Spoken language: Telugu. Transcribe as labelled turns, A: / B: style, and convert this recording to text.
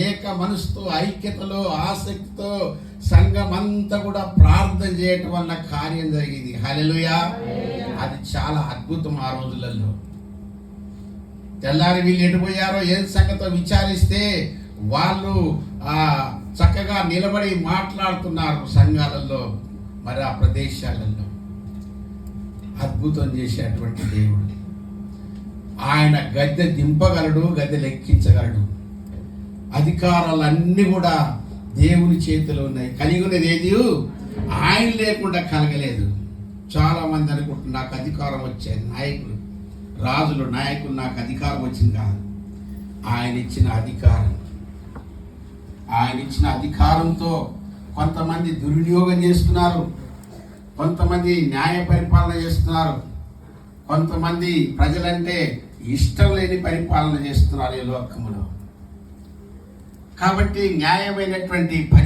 A: ఏక మనసుతో ఐక్యతలో ఆసక్తితో సంఘమంతా కూడా ప్రార్థన చేయటం వల్ల కార్యం జరిగింది. హల్లెలూయా. అది చాలా అద్భుతం. ఆ రోజులలో తెల్లారి వీళ్ళు ఎటుపోయారో ఏం సంగతో విచారిస్తే వాళ్ళు చక్కగా నిలబడి మాట్లాడుతున్నారు సంఘాలలో, మరి ఆ ప్రదేశాలలో. అద్భుతం చేసేటువంటి దేవుడు. ఆయన గద్దె దింపగలడు, గద్దె లెక్కించగలడు. అధికారాలన్నీ కూడా దేవుని చేతిలో ఉన్నాయి. కలిగి ఉన్నది ఏది ఆయన లేకుండా కలగలేదు. చాలా మంది అనుకుంటున్నారు నాకు అధికారం వచ్చేది, నాయకులు రాజులు నాయకులు నాకు అధికారం వచ్చింది కాదు. ఆయన ఇచ్చిన అధికారం, ఆయన ఇచ్చిన అధికారంతో కొంతమంది దుర్వినియోగం చేస్తున్నారు, కొంతమంది న్యాయ పరిపాలన చేస్తున్నారు, కొంతమంది ప్రజలంటే ఇష్టం లేని పరిపాలన చేస్తున్నారు ఈ లోకములో. కాబట్టి న్యాయమైనటువంటి